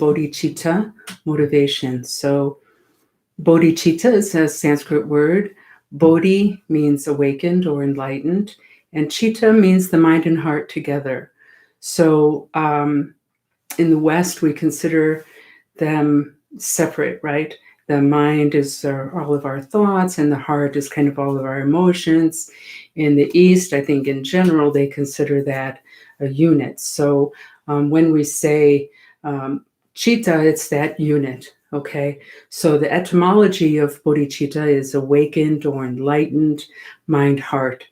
Bodhicitta Motivation. So Bodhicitta is a Sanskrit word. Bodhi means awakened or enlightened, and chitta means the mind and heart together. So in the West, we consider them separate, right? The mind is all of our thoughts, and the heart is kind of all of our emotions. In the East, I think in general, they consider that a unit. So when we say chitta, it's that unit, okay? So the etymology of bodhicitta is awakened or enlightened mind, heart.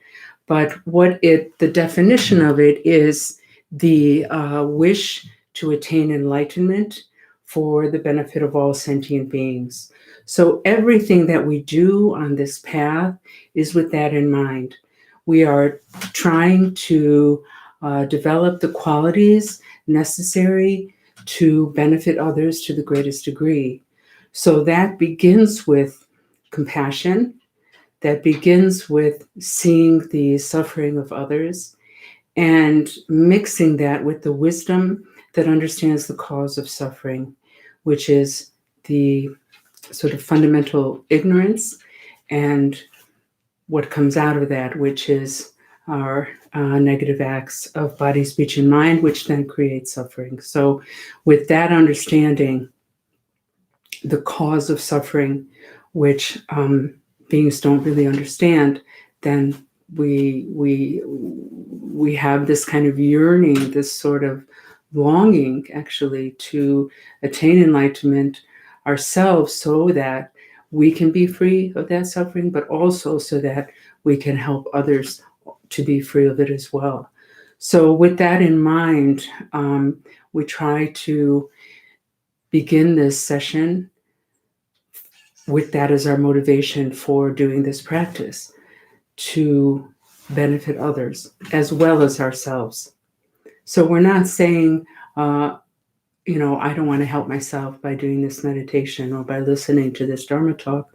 But the definition of it is the wish to attain enlightenment for the benefit of all sentient beings. So everything that we do on this path is with that in mind. We are trying to develop the qualities necessary to benefit others to the greatest degree. So that begins with compassion, that begins with seeing the suffering of others and mixing that with the wisdom that understands the cause of suffering, which is the sort of fundamental ignorance and what comes out of that, which is our negative acts of body, speech, and mind, which then create suffering. So with that understanding, the cause of suffering, which beings don't really understand, then we have this kind of yearning, this sort of longing, actually, to attain enlightenment ourselves so that we can be free of that suffering, but also so that we can help others to be free of it as well. So with that in mind, we try to begin this session with that as our motivation for doing this practice, to benefit others as well as ourselves. So we're not saying, I don't want to help myself by doing this meditation or by listening to this Dharma talk.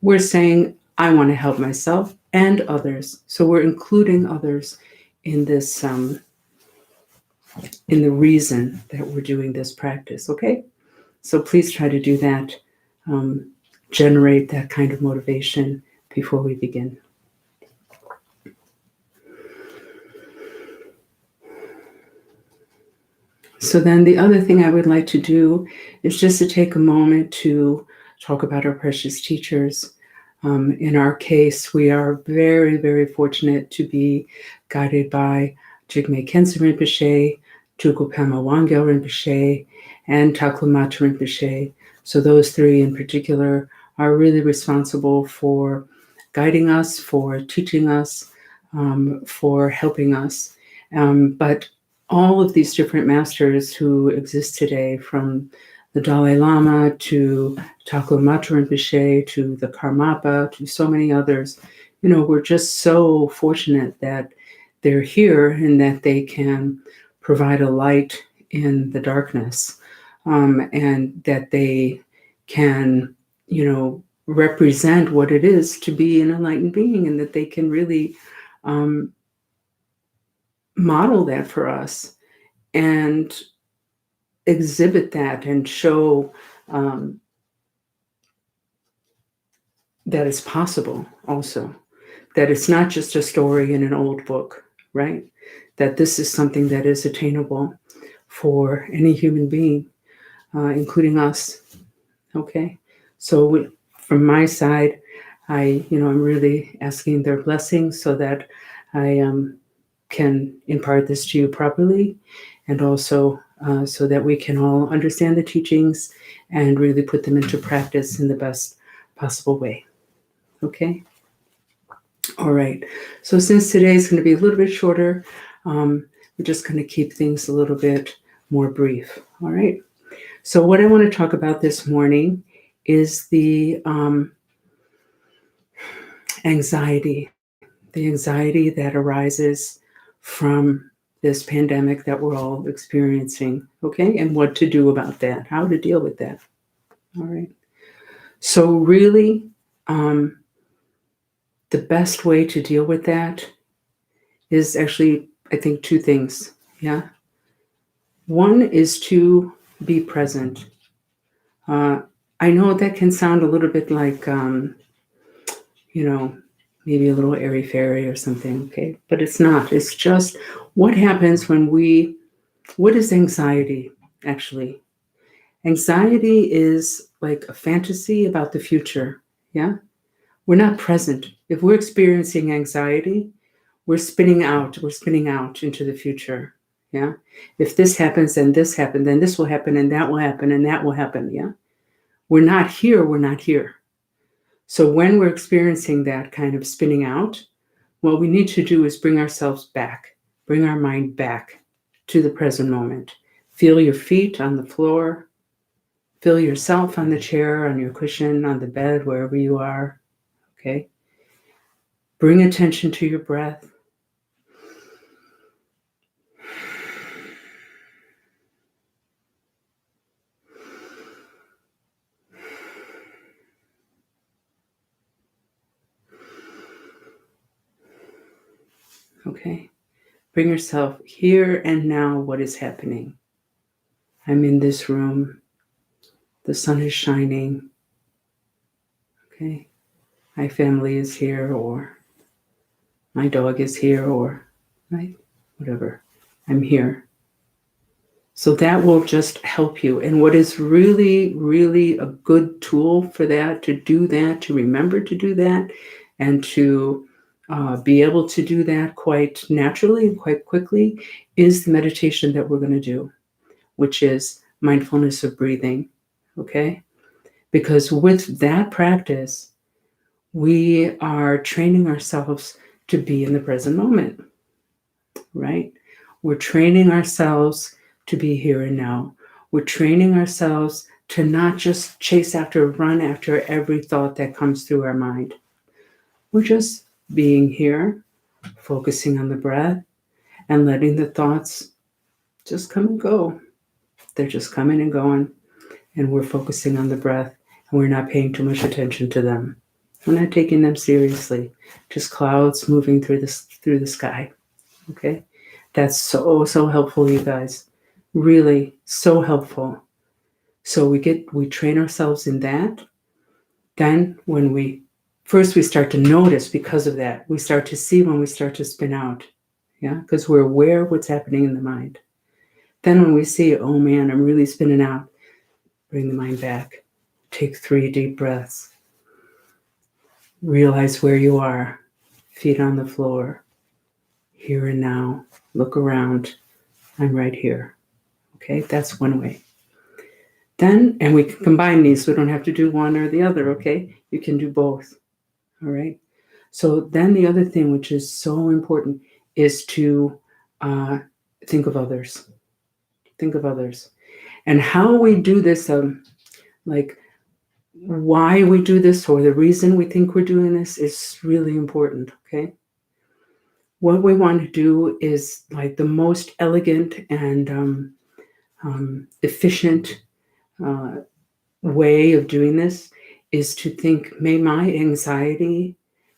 We're saying, I want to help myself and others. So we're including others in this, in the reason that we're doing this practice, okay? So please try to do that, generate that kind of motivation before we begin. So then the other thing I would like to do is just to take a moment to talk about our precious teachers. In our case, we are very, very fortunate to be guided by Jigme Khensen Rinpoche, Tulku Pema Wangyal Rinpoche, and Taklamatta Rinpoche. So those three in particular are really responsible for guiding us, for teaching us, for helping us. But all of these different masters who exist today, from the Dalai Lama to Taklamatta Rinpoche to the Karmapa to so many others, we're just so fortunate that they're here and that they can provide a light in the darkness, and that they can, represent what it is to be an enlightened being, and that they can really model that for us and exhibit that and show that it's possible also, that it's not just a story in an old book, right? That this is something that is attainable for any human being, including us, okay? So from my side, I'm really asking their blessings so that I can impart this to you properly, and also so that we can all understand the teachings and really put them into practice in the best possible way. Okay? All right. So since today is going to be a little bit shorter, we're just going to keep things a little bit more brief. All right. So what I want to talk about this morning is the anxiety that arises from this pandemic that we're all experiencing, okay? And what to do about that, how to deal with that, all right? So really, the best way to deal with that is actually, I think, two things, yeah? One is to be present. I know that can sound a little bit like, maybe a little airy-fairy or something, okay? But it's not. It's just what happens what is anxiety, actually? Anxiety is like a fantasy about the future, yeah? We're not present. If we're experiencing anxiety, we're spinning out into the future, yeah? If this happens, then this happened, then this will happen, and that will happen, and that will happen, yeah? We're not here. So when we're experiencing that kind of spinning out, what we need to do is bring ourselves back, bring our mind back to the present moment. Feel your feet on the floor, feel yourself on the chair, on your cushion, on the bed, wherever you are, okay? Bring attention to your breath. Okay? Bring yourself here and now, what is happening. I'm in this room. The sun is shining. Okay? My family is here, or my dog is here, or right? Whatever. I'm here. So that will just help you. And what is really, really a good tool for that, to do that, to remember to do that, and to be able to do that quite naturally and quite quickly, is the meditation that we're going to do, which is mindfulness of breathing. Okay? Because with that practice, we are training ourselves to be in the present moment, right? We're training ourselves to be here and now. We're training ourselves to not just run after every thought that comes through our mind. We're just being here, focusing on the breath, and letting the thoughts just come and go. They're just coming and going, and we're focusing on the breath, and we're not paying too much attention to them. We're not taking them seriously. Just clouds moving through the sky. Okay? That's so helpful, you guys. Really so helpful. So we train ourselves in that. Then when we start to notice, because of that, we start to see when we start to spin out. Yeah, because we're aware of what's happening in the mind. Then when we see, oh man, I'm really spinning out, bring the mind back. Take 3 deep breaths. Realize where you are. Feet on the floor. Here and now. Look around. I'm right here. Okay, that's one way. Then, and we can combine these. We don't have to do one or the other, okay? You can do both, all right? So then the other thing, which is so important, is to think of others. Think of others. And how we do this, like why we do this, or the reason we think we're doing this, is really important, okay? What we want to do is like the most elegant and efficient way of doing this is to think, may my anxiety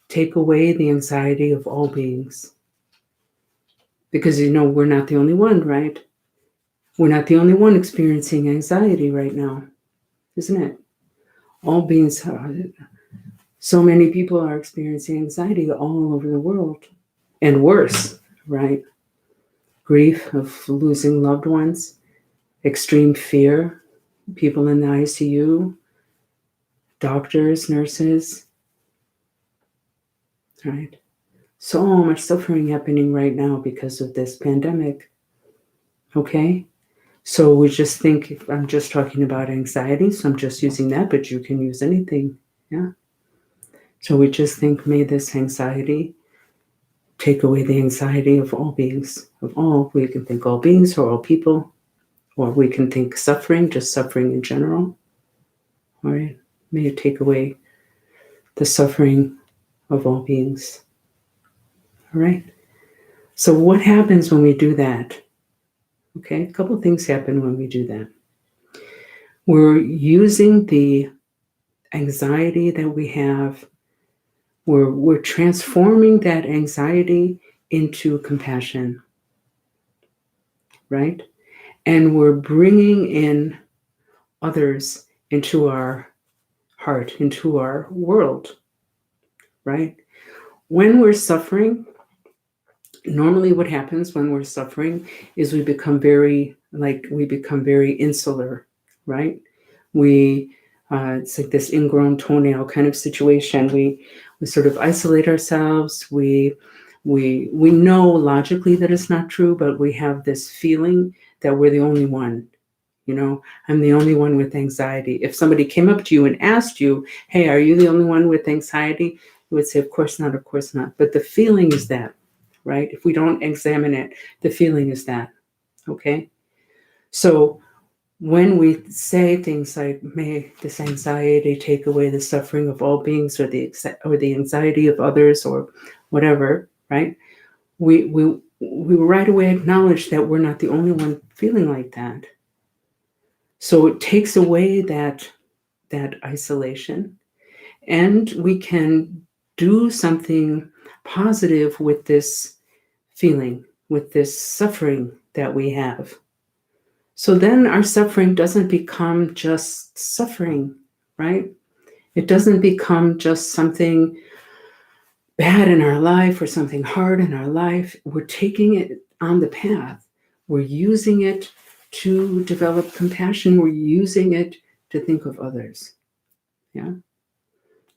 take away the anxiety of all beings. Because, we're not the only one, right? We're not the only one experiencing anxiety right now, isn't it? All beings, so many people are experiencing anxiety all over the world. And worse, right? Grief of losing loved ones, extreme fear, people in the ICU, doctors, nurses, right? So much suffering happening right now because of this pandemic. Okay? So we just think, I'm just talking about anxiety, so I'm just using that, but you can use anything. Yeah? So we just think, may this anxiety take away the anxiety of all beings, we can think all beings or all people, or we can think suffering, just suffering in general. All right? May it take away the suffering of all beings. All right? So what happens when we do that? Okay, a couple of things happen when we do that. We're using the anxiety that we have, we're transforming that anxiety into compassion, right? and we're bringing in others into our heart, into our world, right? When we're suffering, normally what happens when we're suffering is we become very insular, right? It's like this ingrown toenail kind of situation. We sort of isolate ourselves. We know logically that it's not true, but we have this feeling that we're the only one. I'm the only one with anxiety. If somebody came up to you and asked you, hey, are you the only one with anxiety? You would say, of course not, of course not. But the feeling is that, right? If we don't examine it, the feeling is that, okay? So when we say things like, may this anxiety take away the suffering of all beings, or the anxiety of others, or whatever, right? We right away acknowledge that we're not the only one feeling like that. So it takes away that isolation, and we can do something positive with this feeling, with this suffering that we have. So then our suffering doesn't become just suffering, right? It doesn't become just something bad in our life or something hard in our life. We're taking it on the path. We're using it to develop compassion. We're using it to think of others. Yeah.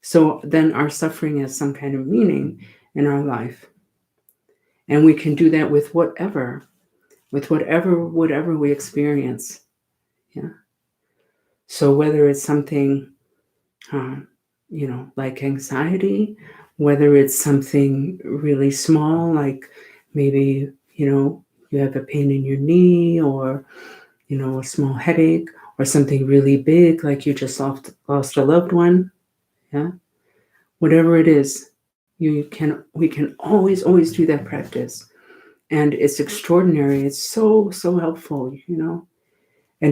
So then our suffering has some kind of meaning in our life. And we can do that with whatever we experience. Yeah. So whether it's something, like anxiety, whether it's something really small, like maybe, you have a pain in your knee, or, a small headache, or something really big, like you just lost a loved one. Yeah. Whatever it is, we can always do that practice. And it's extraordinary. It's so, so helpful, and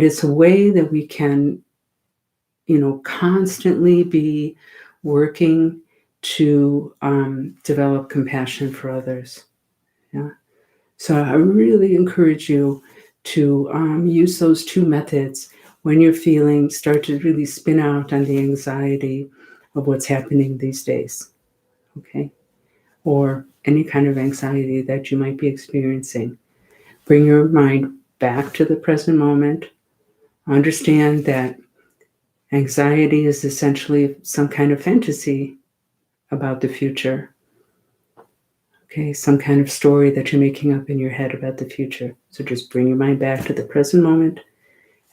it's a way that we can, constantly be working to develop compassion for others. Yeah. So I really encourage you to use those two methods when you're start to really spin out on the anxiety of what's happening these days. Okay. Or any kind of anxiety that you might be experiencing. Bring your mind back to the present moment. Understand that anxiety is essentially some kind of fantasy about the future. Okay, some kind of story that you're making up in your head about the future. So just bring your mind back to the present moment,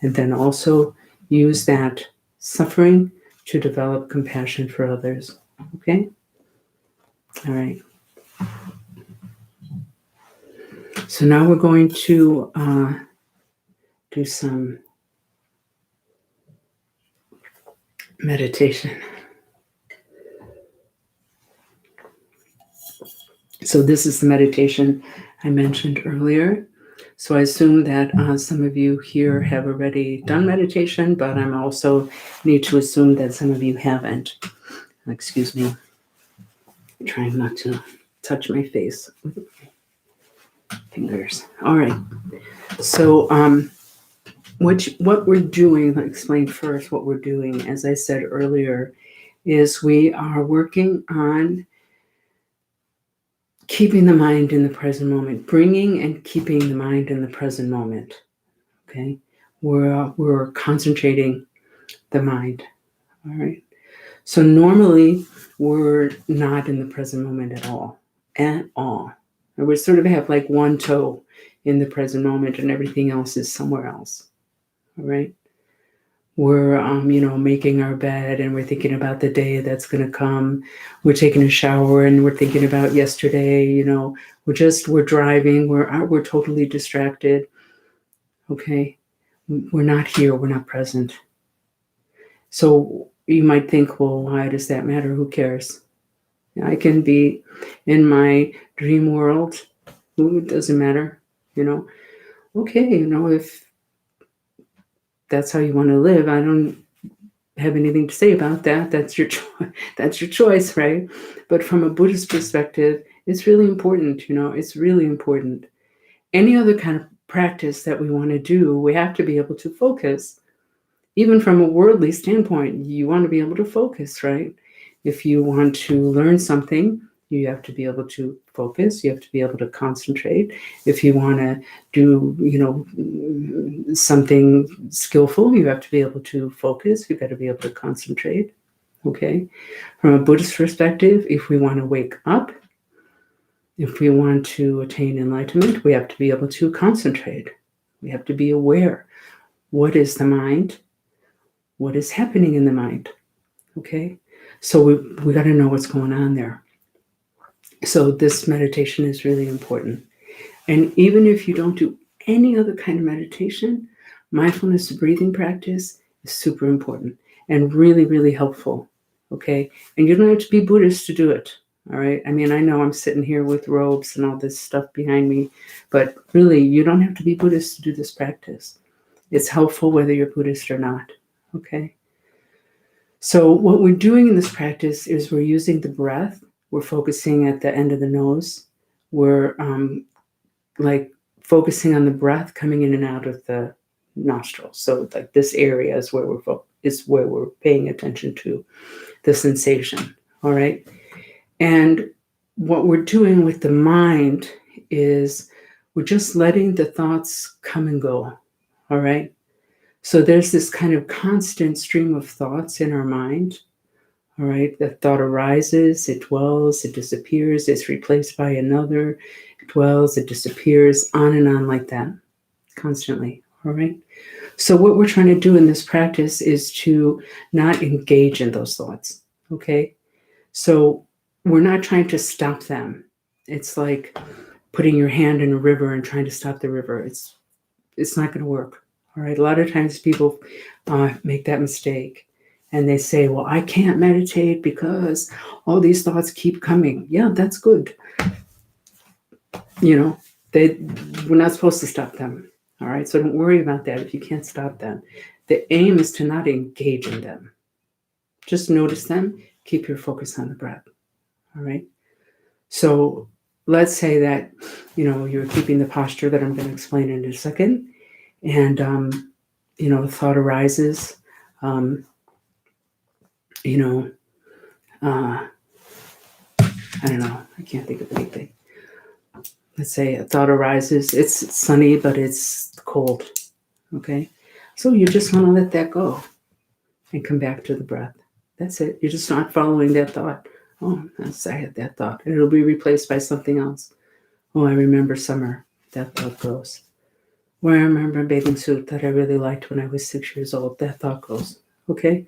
and then also use that suffering to develop compassion for others. Okay? All right. So now we're going to do some meditation. So this is the meditation I mentioned earlier. So I assume that some of you here have already done meditation, but I'm also need to assume that some of you haven't. Excuse me. I'm trying not to touch my face with my fingers. All right. So what we're doing, I'll explain first what we're doing, as I said earlier, is we are working on keeping the mind in the present moment, bringing and keeping the mind in the present moment. Okay, we're concentrating the mind. All right. So normally we're not in the present moment at all. And we sort of have like one toe in the present moment, and everything else is somewhere else. All right. We're making our bed, and we're thinking about the day that's going to come. We're taking a shower, and we're thinking about yesterday. We're driving. We're totally distracted. Okay, we're not here. We're not present. So you might think, well, why does that matter? Who cares? I can be in my dream world. It doesn't matter. Okay. If that's how you want to live, I don't have anything to say about that. That's your that's your choice, right? But from a Buddhist perspective, it's really important. It's really important. Any other kind of practice that we want to do, we have to be able to focus. Even from a worldly standpoint, you want to be able to focus, right? If you want to learn something, you have to be able to focus. You have to be able to concentrate. If you want to do, something skillful, you have to be able to focus. You've got to be able to concentrate. Okay. From a Buddhist perspective, if we want to wake up, if we want to attain enlightenment, we have to be able to concentrate. We have to be aware. What is the mind? What is happening in the mind? Okay. So we got to know what's going on there. So this meditation is really important. And even if you don't do any other kind of meditation, mindfulness breathing practice is super important and really, really helpful. Okay. And you don't have to be Buddhist to do it. All right. I mean, I know I'm sitting here with robes and all this stuff behind me, but really, you don't have to be Buddhist to do this practice. It's helpful whether you're Buddhist or not. Okay. So what we're doing in this practice is we're using the breath. We're focusing at the end of the nose. We're like focusing on the breath coming in and out of the nostrils. So like this area is where we're paying attention to the sensation. All right. And what we're doing with the mind is we're just letting the thoughts come and go. All right. So there's this kind of constant stream of thoughts in our mind. All right. The thought arises, it dwells, it disappears, it's replaced by another, it dwells, it disappears, on and on like that, constantly. All right. So what we're trying to do in this practice is to not engage in those thoughts. Okay. So we're not trying to stop them. It's like putting your hand in a river and trying to stop the river. It's not going to work. All right. A lot of times people make that mistake and they say, well, I can't meditate because all these thoughts keep coming. Yeah, that's good. We're not supposed to stop them. All right. So don't worry about that if you can't stop them. The aim is to not engage in them. Just notice them. Keep your focus on the breath. All right. So let's say that, you're keeping the posture that I'm going to explain in a second. And, a thought arises, I don't know. I can't think of anything. Let's say a thought arises. It's sunny, but it's cold. Okay. So you just want to let that go and come back to the breath. That's it. You're just not following that thought. Oh, I had that thought. And it'll be replaced by something else. Oh, I remember summer. That thought goes. Or I remember a bathing suit that I really liked when I was 6 years old. That thought goes. Okay?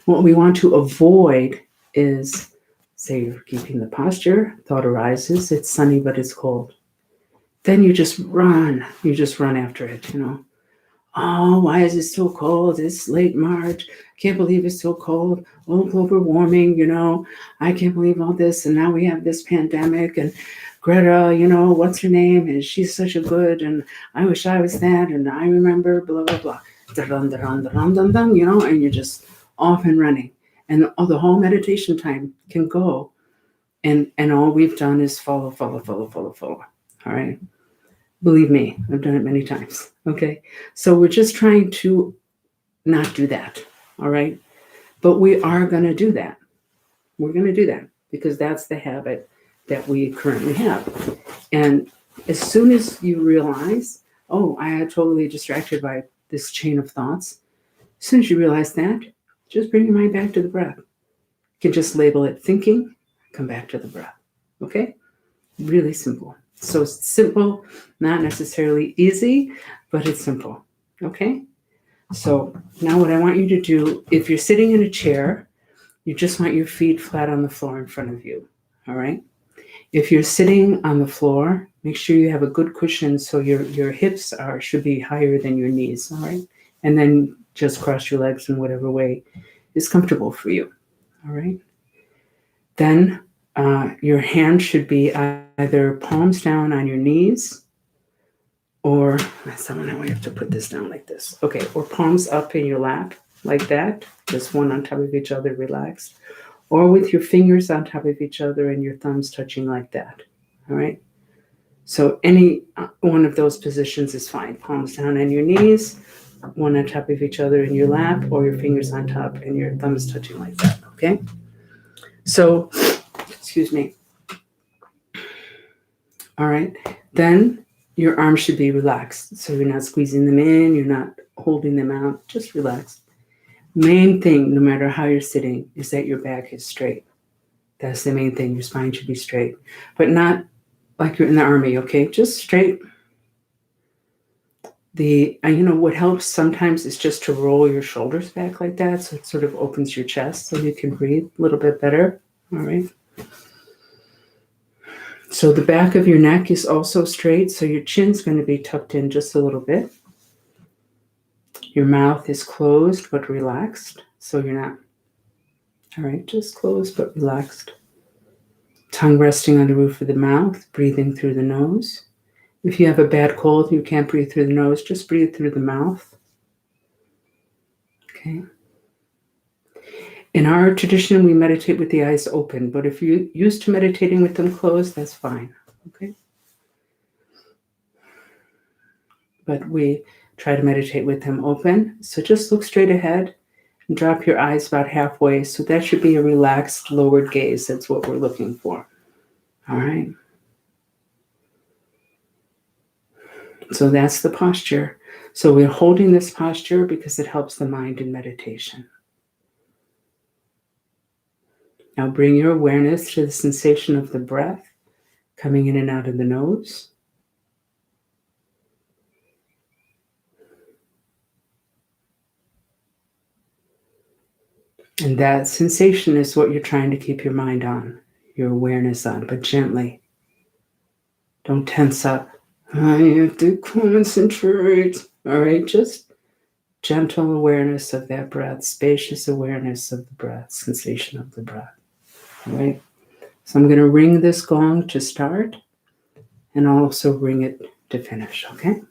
What we want to avoid is, say you're keeping the posture, thought arises, it's sunny, but it's cold. Then you just run. You just run after it, Oh, why is it so cold? It's late March. Can't believe it's so cold. Oh, global warming, I can't believe all this. And now we have this pandemic and Greta, what's her name? And she's such a good, and I wish I was that. And I remember blah, blah, blah. And you're just off and running. And the whole meditation time can go. And all we've done is follow. All right. Believe me, I've done it many times. Okay. So we're just trying to not do that. All right. But we are going to do that. We're going to do that because that's the habit that we currently have. And as soon as you realize, oh, I am totally distracted by this chain of thoughts. As soon as you realize that, just bring your mind back to the breath. You can just label it thinking, come back to the breath. Okay. Really simple. So simple, not necessarily easy, but it's simple. Okay. So now what I want you to do, if you're sitting in a chair, you just want your feet flat on the floor in front of you. All right. If you're sitting on the floor, make sure you have a good cushion so your hips should be higher than your knees. All right. And then just cross your legs in whatever way is comfortable for you. All right. Then your hand should be either palms down on your knees, or somehow we have to put this down like this. Okay, or palms up in your lap like that, just one on top of each other, relaxed, or with your fingers on top of each other and your thumbs touching like that. All right. So any one of those positions is fine. Palms down on your knees, one on top of each other in your lap, or your fingers on top and your thumbs touching like that, okay? So, excuse me. All right. Then your arms should be relaxed. So you're not squeezing them in, you're not holding them out, just relaxed. Main thing, no matter how you're sitting, is that your back is straight. That's the main thing. Your spine should be straight, but not like you're in the army, okay? Just straight. What helps sometimes is just to roll your shoulders back like that, so it sort of opens your chest so you can breathe a little bit better. All right. So the back of your neck is also straight, so your chin's going to be tucked in just a little bit. Your mouth is closed but relaxed, so you're not, all right, just closed but relaxed. Tongue resting on the roof of the mouth, breathing through the nose. If you have a bad cold, you can't breathe through the nose, just breathe through the mouth. Okay. In our tradition, we meditate with the eyes open, but if you're used to meditating with them closed, that's fine. Okay. But we try to meditate with them open. So just look straight ahead and drop your eyes about halfway. So that should be a relaxed, lowered gaze. That's what we're looking for. All right. So that's the posture. So we're holding this posture because it helps the mind in meditation. Now bring your awareness to the sensation of the breath coming in and out of the nose. And that sensation is what you're trying to keep your mind on, your awareness on, but gently. Don't tense up. I have to concentrate. All right, just gentle awareness of that breath, spacious awareness of the breath, sensation of the breath. All right. So I'm going to ring this gong to start, and I'll also ring it to finish, okay?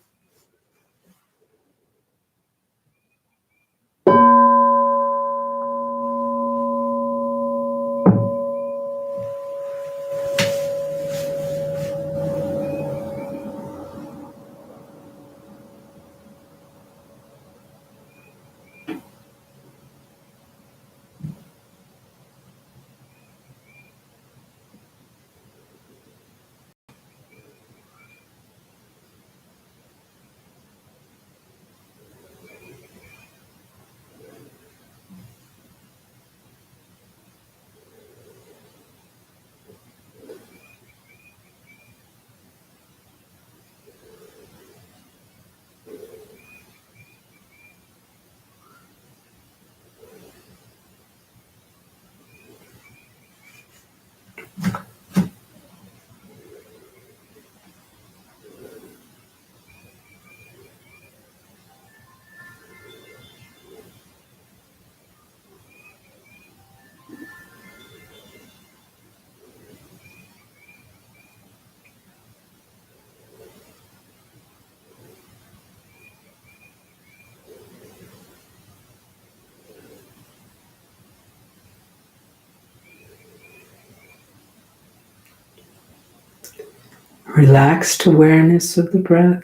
Relaxed awareness of the breath,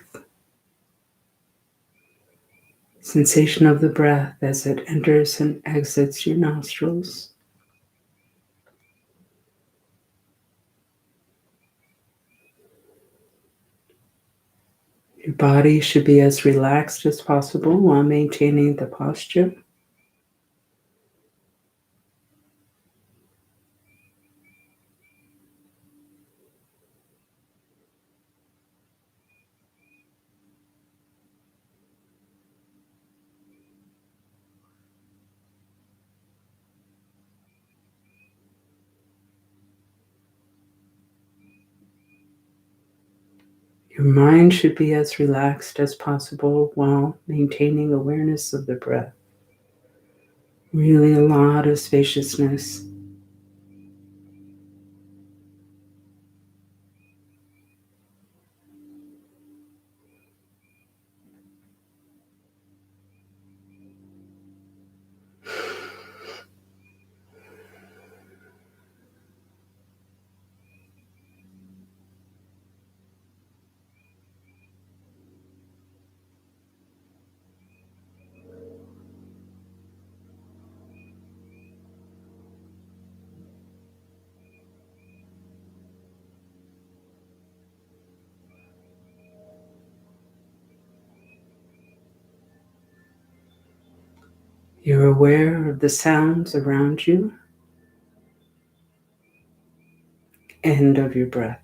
sensation of the breath as it enters and exits your nostrils. Your body should be as relaxed as possible while maintaining the posture. Your mind should be as relaxed as possible while maintaining awareness of the breath. Really a lot of spaciousness. You're aware of the sounds around you and of your breath.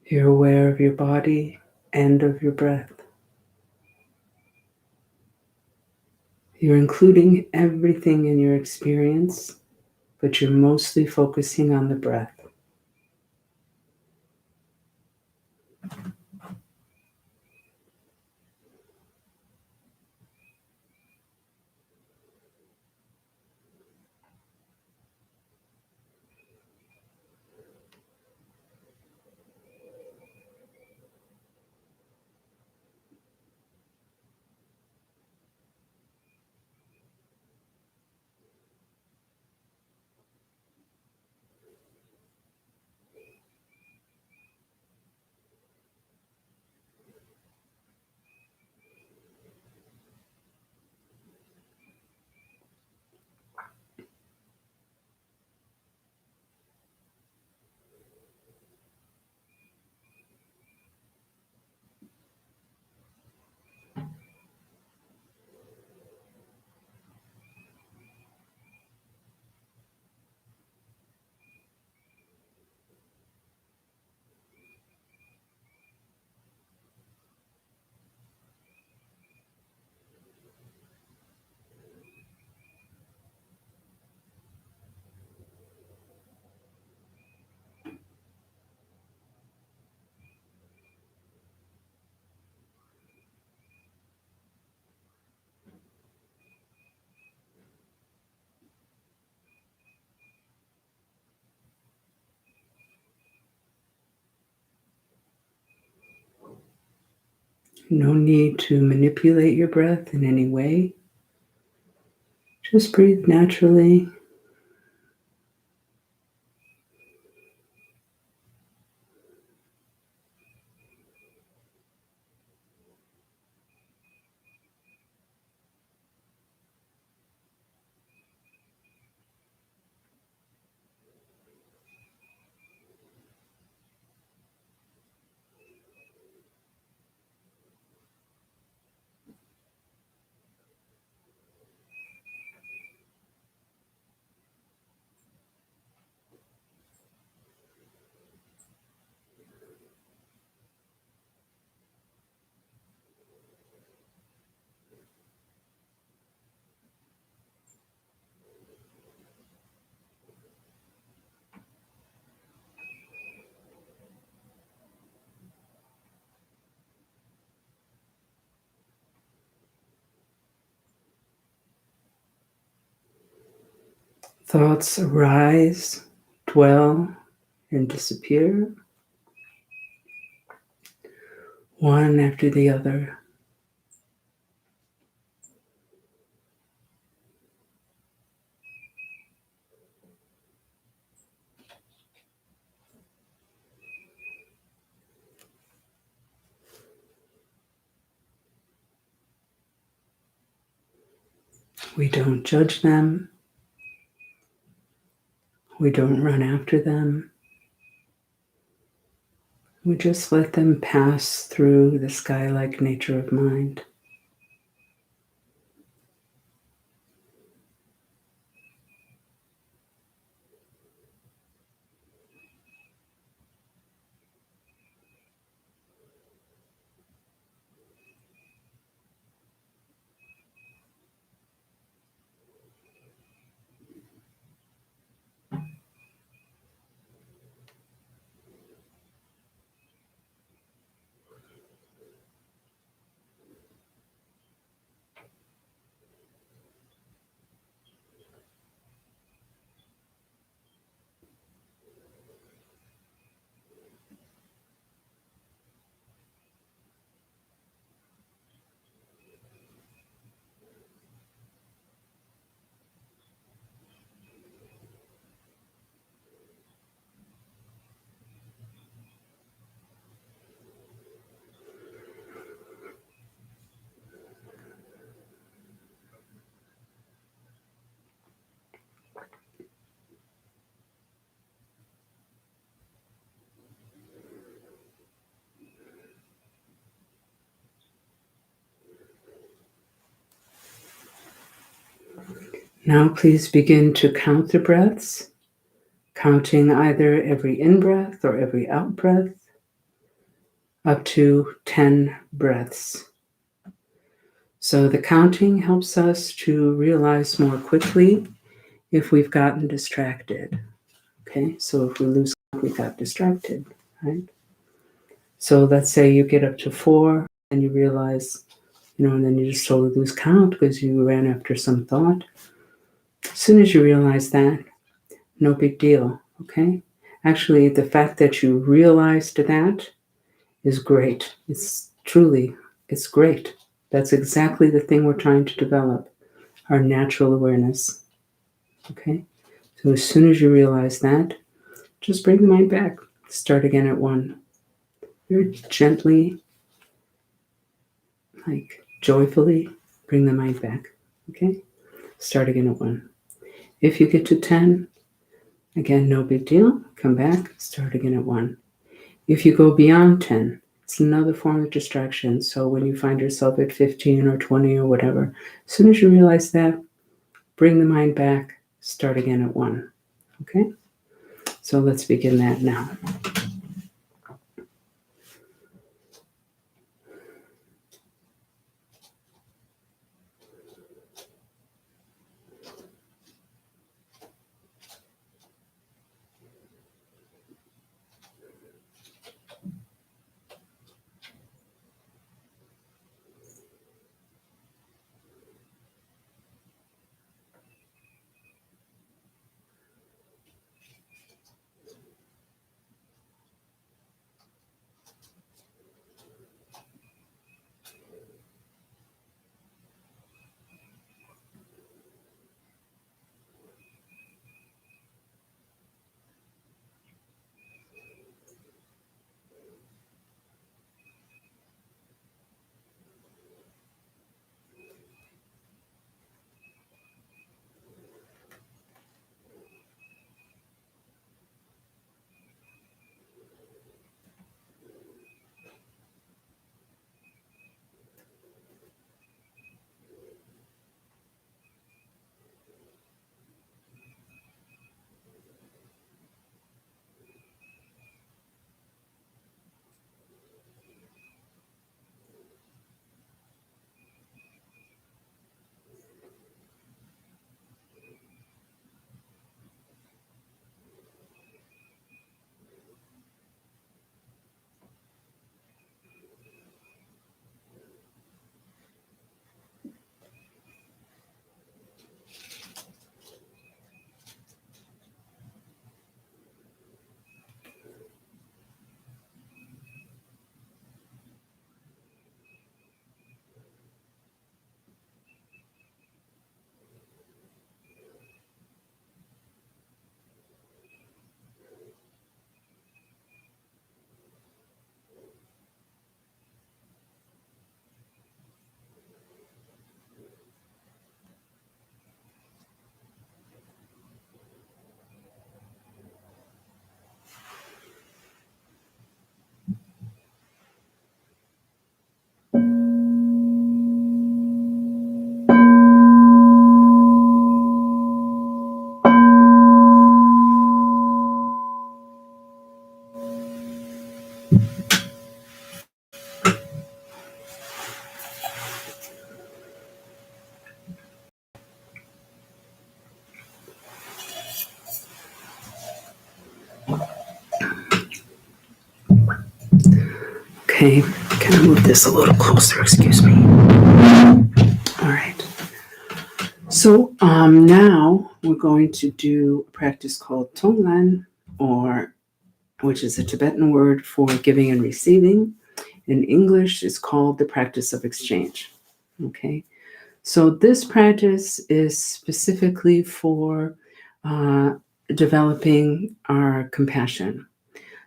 You're aware of your body and of your breath. You're including everything in your experience, but you're mostly focusing on the breath. No need to manipulate your breath in any way. Just breathe naturally. Thoughts arise, dwell, and disappear, one after the other. We don't judge them. We don't run after them. We just let them pass through the sky-like nature of mind. Now please begin to count the breaths, counting either every in-breath or every out-breath, up to 10 breaths. So the counting helps us to realize more quickly if we've gotten distracted. Okay, so if we lose count, we got distracted, right? So let's say you get up to 4 and you realize, and then you just totally lose count because you ran after some thought. As soon as you realize that, no big deal, okay? Actually, the fact that you realized that is great. It's great. That's exactly the thing we're trying to develop, our natural awareness, okay? So as soon as you realize that, just bring the mind back. Start again at 1. Very gently, joyfully, bring the mind back, okay? Start again at 1. If you get to 10, again, no big deal. Come back, start again at 1. If you go beyond 10, it's another form of distraction. So when you find yourself at 15 or 20 or whatever, as soon as you realize that, bring the mind back, start again at 1. Okay? So let's begin that now. Okay, can I move this a little closer? Excuse me. All right. So now we're going to do a practice called Tonglen, which is a Tibetan word for giving and receiving. In English, it's called the practice of exchange. Okay. So this practice is specifically for developing our compassion.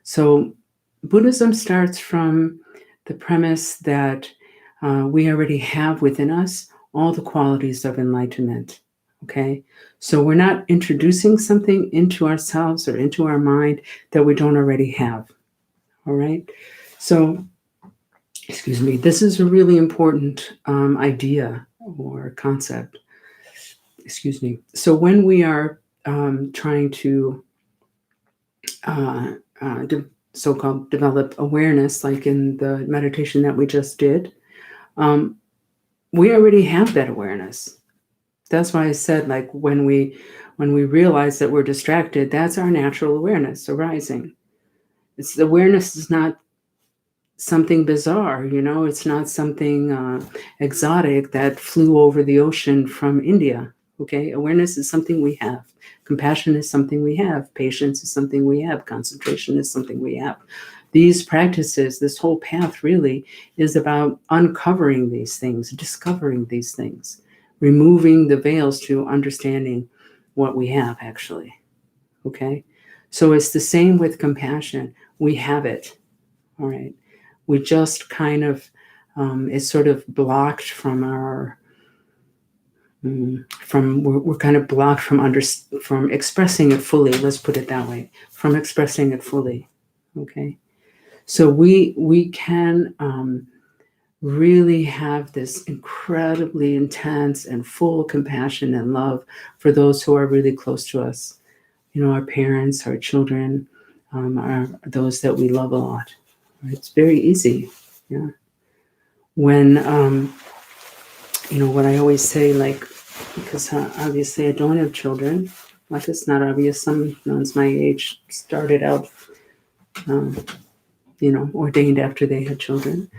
So Buddhism starts from the premise that we already have within us all the qualities of enlightenment. Okay, so we're not introducing something into ourselves or into our mind that we don't already have. All right, so this is a really important idea or concept. excuse me. So when we are trying to so-called develop awareness, like in the meditation that we just did, um, we already have that awareness. That's why I said, like, when we realize that we're distracted, that's our natural awareness arising. It's awareness is not something bizarre, it's not something exotic that flew over the ocean from India. Okay, awareness is something we have. Compassion is something we have. Patience is something we have. Concentration is something we have. These practices, this whole path really is about uncovering these things, discovering these things, removing the veils to understanding what we have actually. Okay, so it's the same with compassion. We have it. All right. We just kind of, it's sort of blocked from our, we're kind of blocked from expressing it fully. Let's put it that way, from expressing it fully. Okay. So we can really have this incredibly intense and full compassion and love for those who are really close to us. Our parents, our children, those that we love a lot. It's very easy. Yeah. When, what I always say, like, because obviously I don't have children, like it's not obvious. Some nuns my age started out, ordained after they had children.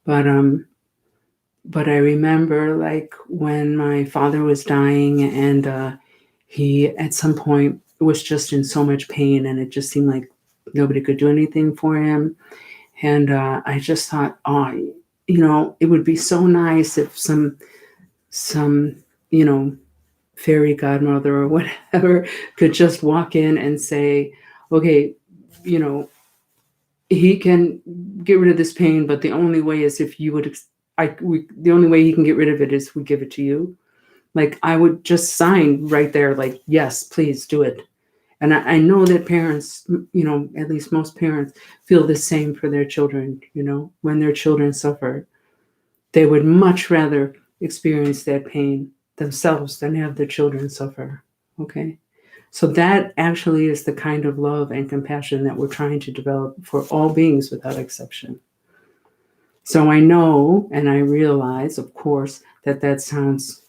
But I remember, like, when my father was dying, and he at some point was just in so much pain, and it just seemed like nobody could do anything for him. And I just thought, oh, it would be so nice if some, fairy godmother or whatever could just walk in and say, okay, you know, he can get rid of this pain, but the only way is if you would, the only way he can get rid of it is we give it to you. Like, I would just sign right there, like, yes, please do it. And I know that parents, at least most parents, feel the same for their children. When their children suffer, they would much rather experience that pain themselves than have their children suffer. Okay. So that actually is the kind of love and compassion that we're trying to develop for all beings without exception. So I know, and I realize, of course, that sounds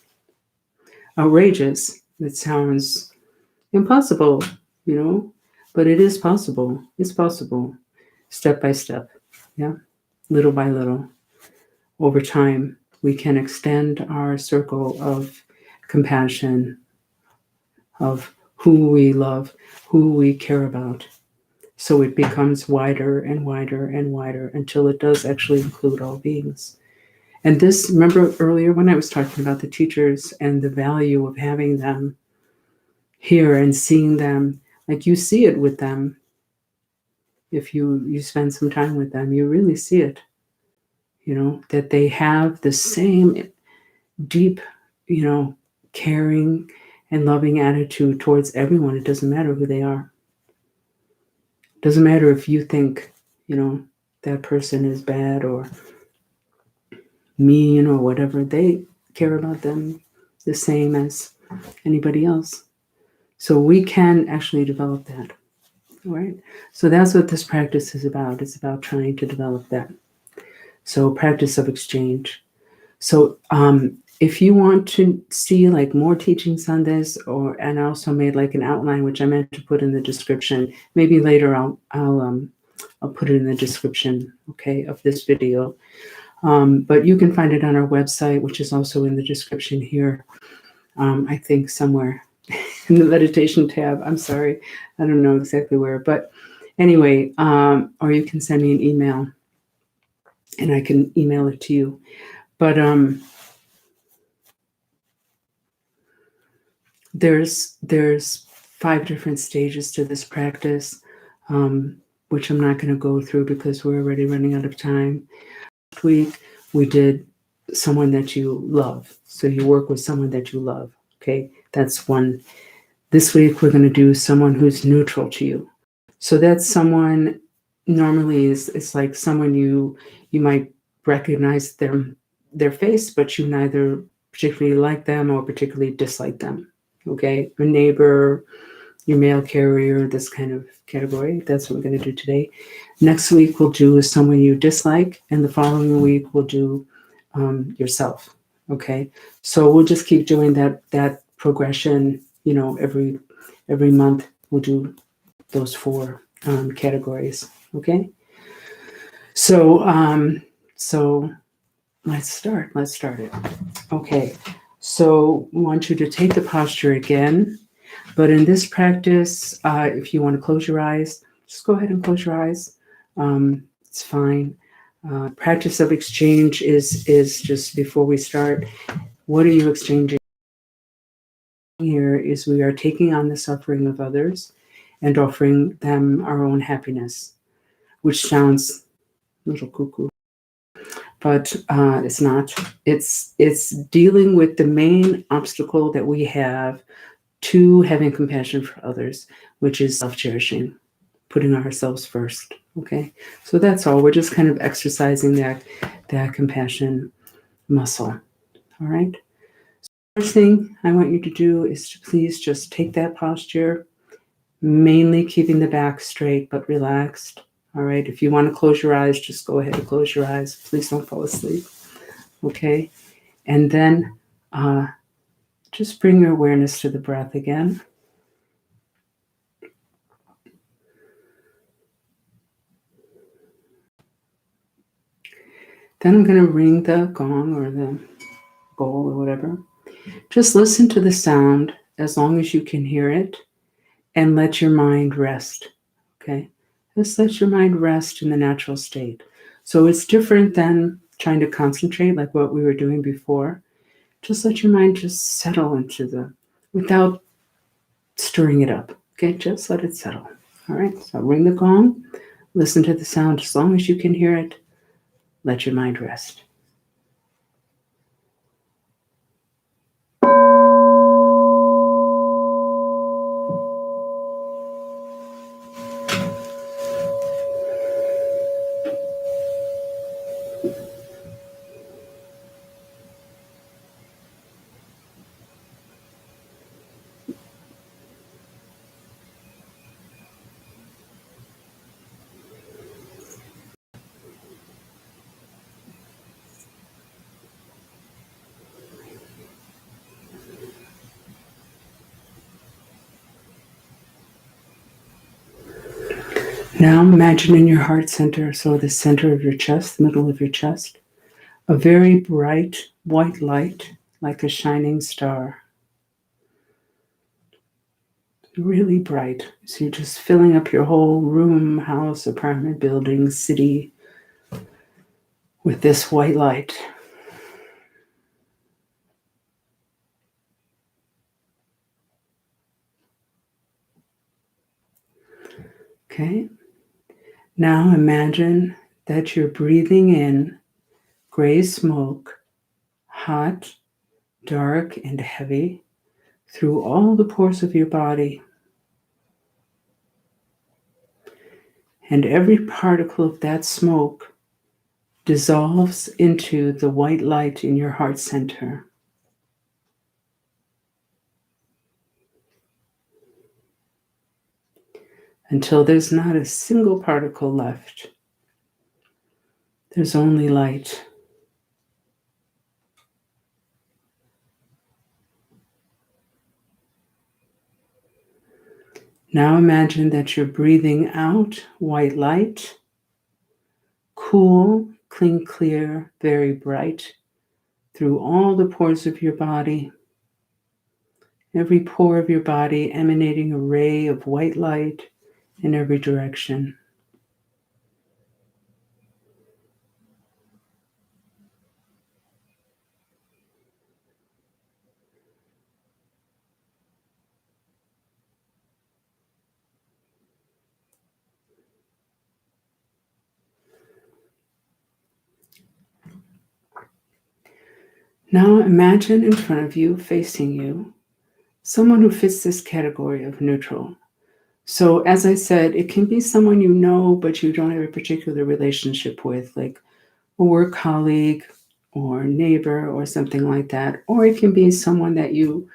outrageous. It sounds impossible, but it is possible. It's possible, step by step. Yeah. Little by little. Over time, we can extend our circle of compassion, of who we love, who we care about. So it becomes wider and wider and wider until it does actually include all beings. And this, remember earlier when I was talking about the teachers and the value of having them here and seeing them, like you see it with them. If you spend some time with them, you really see it, that they have the same deep, caring and loving attitude towards everyone. It doesn't matter who they are. It doesn't matter if you think, that person is bad or mean or whatever. They care about them the same as anybody else. So we can actually develop that. All right. So that's what this practice is about. It's about trying to develop that. So practice of exchange. So if you want to see like more teachings on this, and I also made like an outline which I meant to put in the description. Maybe later I'll put it in the description, okay, of this video. But you can find it on our website, which is also in the description here. I think somewhere in the meditation tab. I'm sorry, I don't know exactly where, but anyway, or you can send me an email, and I can email it to you. But there's 5 different stages to this practice, which I'm not going to go through because we're already running out of time. Last week we did someone that you love. So you work with someone that you love. Okay, that's one. This week we're going to do someone who's neutral to you. So that's someone normally it's like someone you might recognize their face, but you neither particularly like them or particularly dislike them. Okay, your neighbor, your mail carrier, this kind of category. That's what we're going to do today. Next week we'll do someone you dislike, and the following week we'll do yourself. Okay, so we'll just keep doing that progression. Every month we'll do those 4 categories. Okay, so let's start it. Okay, so I want you to take the posture again, but in this practice, if you want to close your eyes, just go ahead and close your eyes. It's fine. Practice of exchange is just before we start. What are you exchanging? Here is we are taking on the suffering of others and offering them our own happiness, which sounds a little cuckoo, but it's not. It's dealing with the main obstacle that we have to having compassion for others, which is self-cherishing, putting ourselves first. Okay, so that's all. We're just kind of exercising that compassion muscle. All right. First thing I want you to do is to please just take that posture, mainly keeping the back straight but relaxed. All right. If you want to close your eyes, just go ahead and close your eyes. Please don't fall asleep. Okay. And then just bring your awareness to the breath again. Then I'm going to ring the gong or the bowl or whatever. Just listen to the sound as long as you can hear it and let your mind rest. Okay? Just let your mind rest in the natural state. So it's different than trying to concentrate like what we were doing before. Just let your mind just settle without stirring it up. Okay? Just let it settle. All right? So ring the gong. Listen to the sound as long as you can hear it. Let your mind rest. Now imagine in your heart center, so the center of your chest, the middle of your chest, a very bright white light like a shining star. Really bright. So you're just filling up your whole room, house, apartment, building, city with this white light. Okay. Now imagine that you're breathing in gray smoke, hot, dark, and heavy through all the pores of your body. And every particle of that smoke dissolves into the white light in your heart center. Until there's not a single particle left. There's only light. Now imagine that you're breathing out white light, cool, clear, very bright, through all the pores of your body. Every pore of your body emanating a ray of white light in every direction. Now imagine in front of you, facing you, someone who fits this category of neutral. So as I said, it can be someone you know, but you don't have a particular relationship with, like a work colleague, or neighbor or something like that. Or it can be someone that you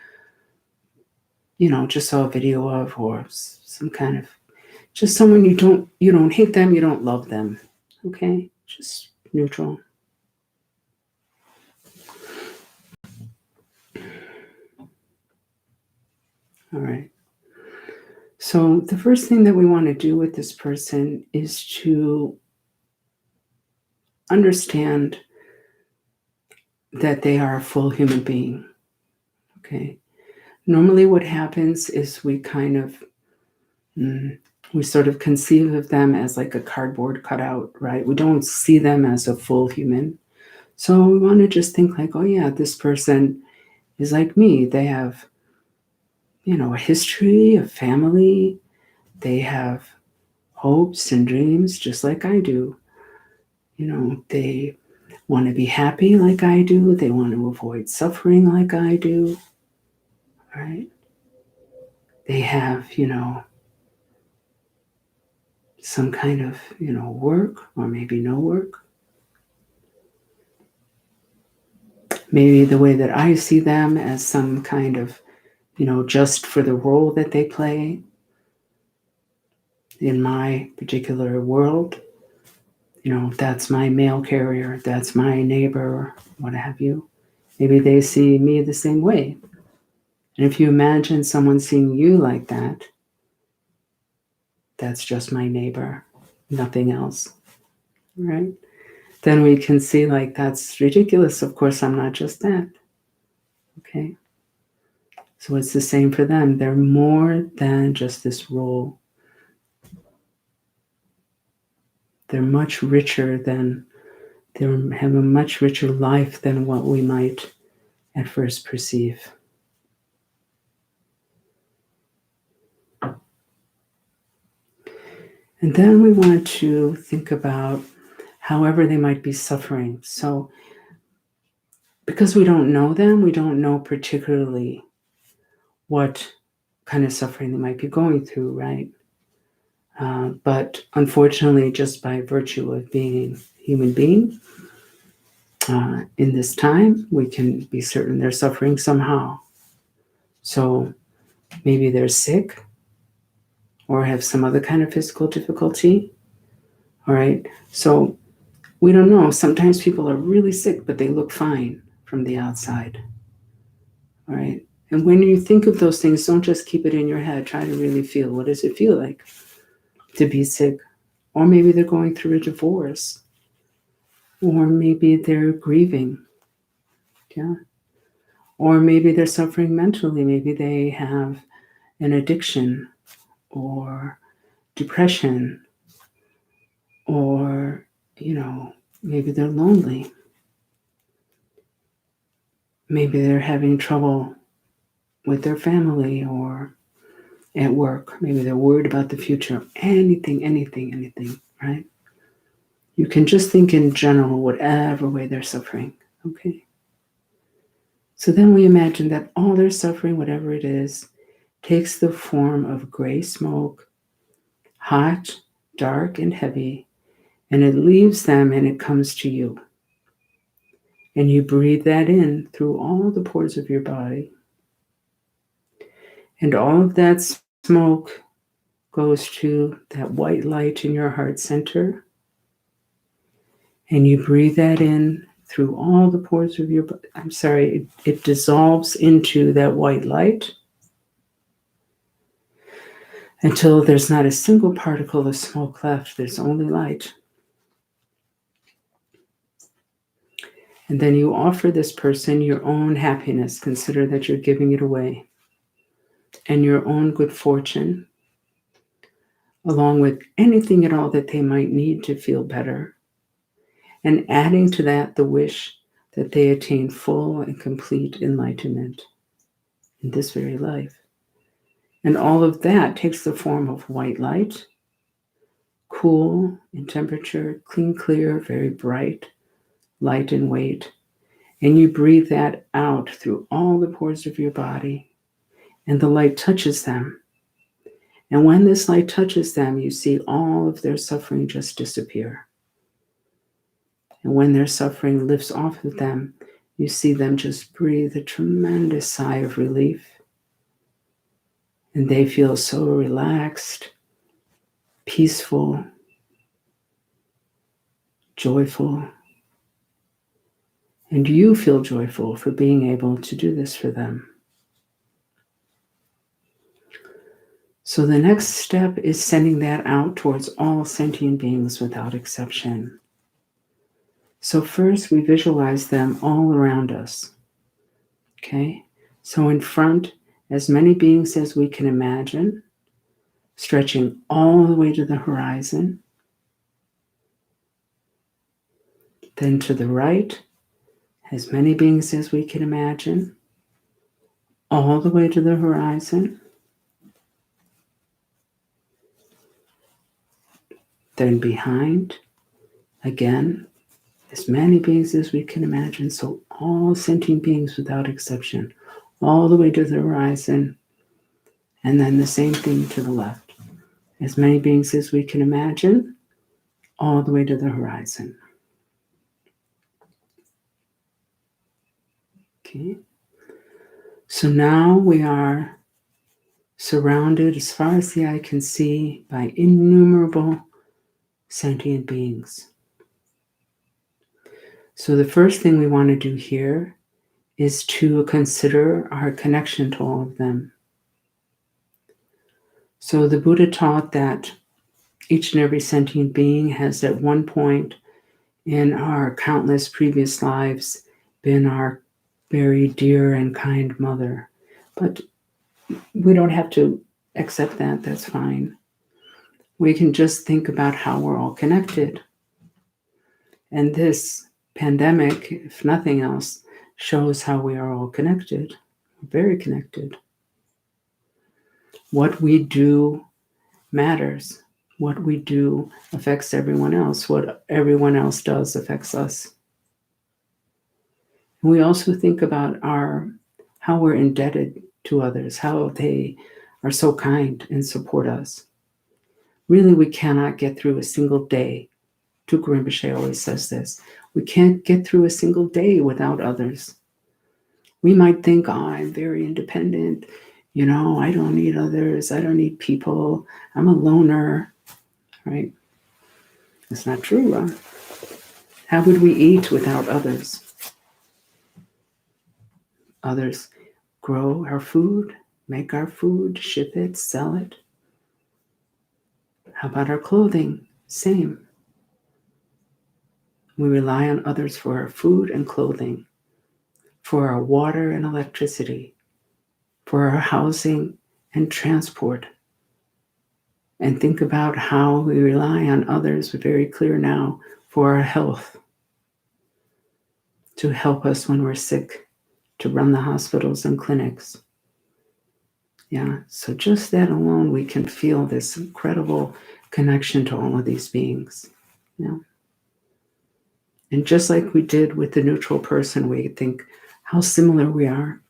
just saw a video of, or some kind of, just someone you don't hate them, you don't love them. Okay? Just neutral. All right. So the first thing that we want to do with this person is to understand that they are a full human being. Okay. Normally what happens is we kind of we sort of conceive of them as like a cardboard cutout, right? We don't see them as a full human. So we want to just think like, oh yeah, this person is like me. They have, a history, a family. They have hopes and dreams just like I do. They want to be happy like I do. They want to avoid suffering like I do, right? They have, some kind of, work or maybe no work. Maybe the way that I see them as some kind of, just for the role that they play in my particular world. That's my mail carrier, that's my neighbor, what have you. Maybe they see me the same way. And if you imagine someone seeing you like that, that's just my neighbor, nothing else, right? Then we can see like, that's ridiculous. Of course, I'm not just that. Okay. So it's the same for them. They're more than just this role. They're much richer than, they have a much richer life than what we might at first perceive. And then we want to think about however they might be suffering. So because we don't know them, we don't know particularly what kind of suffering they might be going through, right? But unfortunately, just by virtue of being a human being, in this time, we can be certain they're suffering somehow. So maybe they're sick or have some other kind of physical difficulty. All right. So we don't know. Sometimes people are really sick, but they look fine from the outside. All right. And when you think of those things, don't just keep it in your head. Try to really feel, what does it feel like to be sick? Or maybe they're going through a divorce. Or maybe they're grieving. Yeah. Or maybe they're suffering mentally. Maybe they have an addiction or depression, or, maybe they're lonely. Maybe they're having trouble with their family or at work. Maybe they're worried about the future. Anything, right? You can just think in general, whatever way they're suffering, okay? So then we imagine that all their suffering, whatever it is, takes the form of gray smoke, hot, dark, and heavy, and it leaves them and it comes to you. And you breathe that in through all the pores of your body. And all of that smoke goes to that white light in your heart center. And you breathe that in through all the pores of your body. It dissolves into that white light until there's not a single particle of smoke left. There's only light. And then you offer this person your own happiness. Consider that you're giving it away. And your own good fortune, along with anything at all that they might need to feel better. And adding to that the wish that they attain full and complete enlightenment in this very life. And all of that takes the form of white light, cool in temperature, clean, clear, very bright, light in weight. And you breathe that out through all the pores of your body, and the light touches them. And when this light touches them, you see all of their suffering just disappear. And when their suffering lifts off of them, you see them just breathe a tremendous sigh of relief. And they feel so relaxed, peaceful, joyful. And you feel joyful for being able to do this for them. So the next step is sending that out towards all sentient beings without exception. So first we visualize them all around us. Okay? So in front, as many beings as we can imagine, stretching all the way to the horizon. Then to the right, as many beings as we can imagine, all the way to the horizon. Then behind, again, as many beings as we can imagine. So all sentient beings without exception, all the way to the horizon. And then the same thing to the left. As many beings as we can imagine, all the way to the horizon. Okay. So now we are surrounded as far as the eye can see by innumerable sentient beings. So the first thing we want to do here is to consider our connection to all of them. So the Buddha taught that each and every sentient being has at one point in our countless previous lives been our very dear and kind mother. But we don't have to accept that, that's fine. We can just think about how we're all connected. And this pandemic, if nothing else, shows how we are all connected, very connected. What we do matters. What we do affects everyone else. What everyone else does affects us. And we also think about how we're indebted to others, how they are so kind and support us. Really, we cannot get through a single day. Tuku Rinpoche always says this. We can't get through a single day without others. We might think, I'm very independent. I don't need others. I don't need people. I'm a loner, right? It's not true, huh? How would we eat without others? Others grow our food, make our food, ship it, sell it. How about our clothing? Same. We rely on others for our food and clothing, for our water and electricity, for our housing and transport. And think about how we rely on others, very clear now, for our health, to help us when we're sick, to run the hospitals and clinics. Yeah, so just that alone, we can feel this incredible connection to all of these beings. Yeah. And just like we did with the neutral person, we think how similar we are.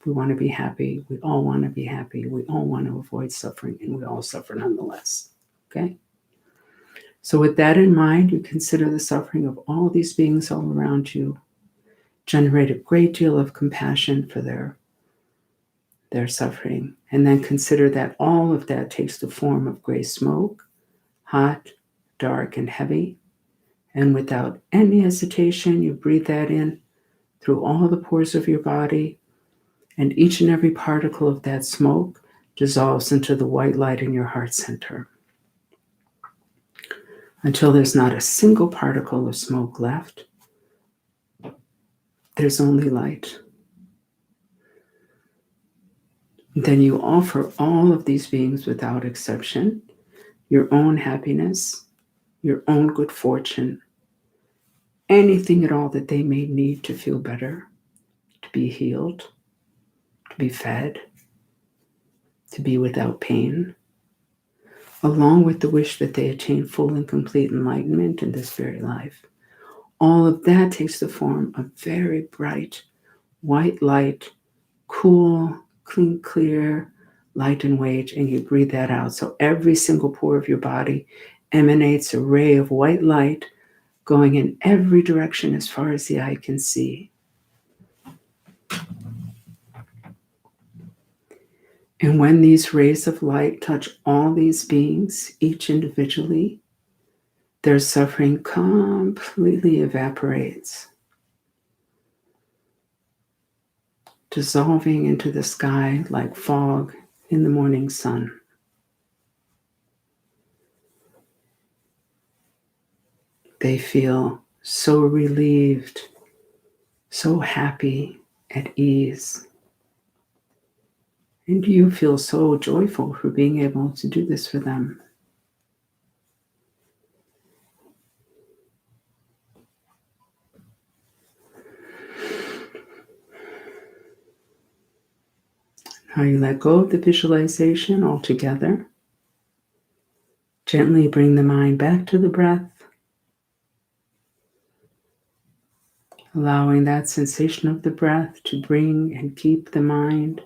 We want to be happy. We all want to be happy. We all want to avoid suffering, and we all suffer nonetheless. Okay? So with that in mind, you consider the suffering of all these beings all around you. Generate a great deal of compassion for their suffering. And then consider that all of that takes the form of gray smoke, hot, dark, and heavy. And without any hesitation, you breathe that in through all the pores of your body, and each and every particle of that smoke dissolves into the white light in your heart center until there's not a single particle of smoke left. There's only light. Then you offer all of these beings without exception your own happiness, your own good fortune, anything at all that they may need to feel better, to be healed, to be fed, to be without pain, along with the wish that they attain full and complete enlightenment in this very life. All of that takes the form of very bright, white light, cool, clean, clear light and weight, and you breathe that out. So every single pore of your body emanates a ray of white light going in every direction as far as the eye can see. And when these rays of light touch all these beings, each individually, their suffering completely evaporates, dissolving into the sky like fog in the morning sun. They feel so relieved, so happy, at ease. And you feel so joyful for being able to do this for them. Now you let go of the visualization altogether. Gently bring the mind back to the breath, allowing that sensation of the breath to bring and keep the mind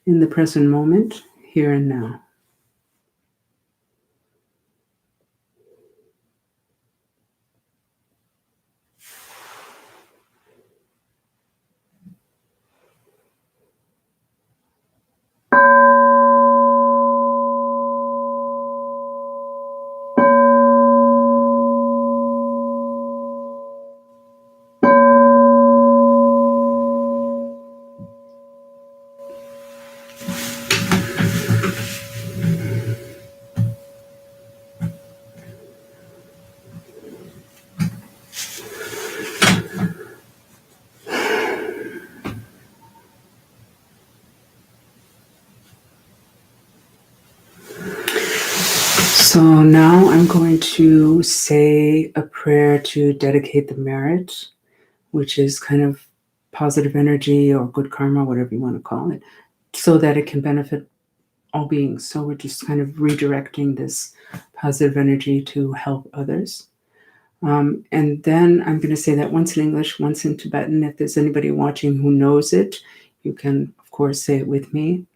in the present moment, here and now. So now I'm going to say a prayer to dedicate the merit, which is kind of positive energy or good karma, whatever you want to call it, so that it can benefit all beings. So we're just kind of redirecting this positive energy to help others. And then I'm going to say that once in English, once in Tibetan. If there's anybody watching who knows it, you can, of course, say it with me.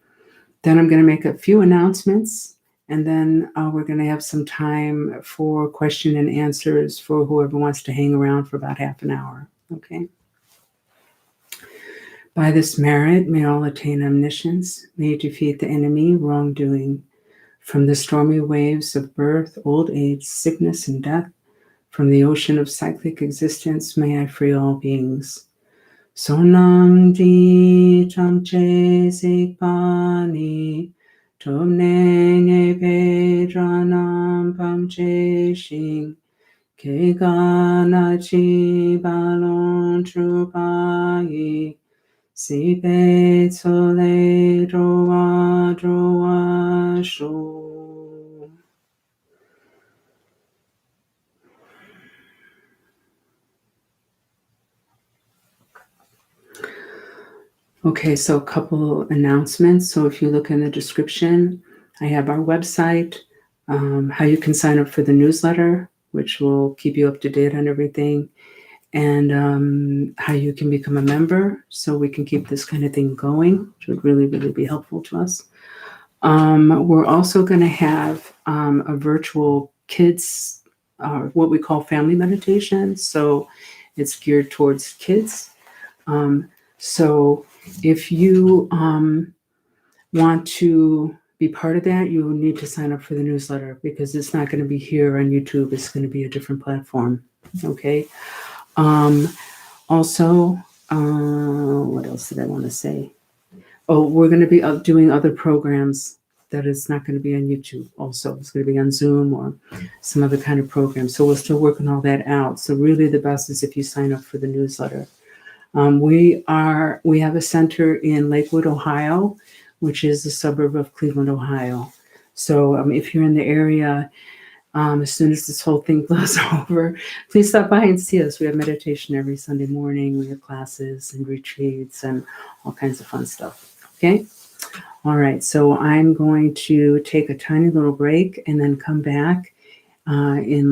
Then I'm going to make a few announcements. And then we're going to have some time for question and answers for whoever wants to hang around for about half an hour. Okay. By this merit, may all attain omniscience, may defeat the enemy, wrongdoing. From the stormy waves of birth, old age, sickness, and death, from the ocean of cyclic existence, may I free all beings. Sonam di chamche sikpani, Tonglen pedranam pamche shing, Kegana chi balon trupai, Sipe sole droa droa sho. Okay, so a couple announcements. So if you look in the description, I have our website, how you can sign up for the newsletter, which will keep you up to date on everything, and how you can become a member so we can keep this kind of thing going, which would really, really be helpful to us. We're also going to have a virtual kids, what we call family meditation. So it's geared towards kids. So if you want to be part of that, you need to sign up for the newsletter because it's not going to be here on YouTube. It's going to be a different platform. Okay. Also, what else did I want to say? Oh, we're going to be doing other programs that is not going to be on YouTube. Also, it's going to be on Zoom or some other kind of program. So we're still working all that out. So really the best is if you sign up for the newsletter. We have a center in Lakewood, Ohio, which is a suburb of Cleveland, Ohio. So if you're in the area, as soon as this whole thing blows over, please stop by and see us. We have meditation every Sunday morning. We have classes and retreats and all kinds of fun stuff. Okay? All right. So I'm going to take a tiny little break and then come back in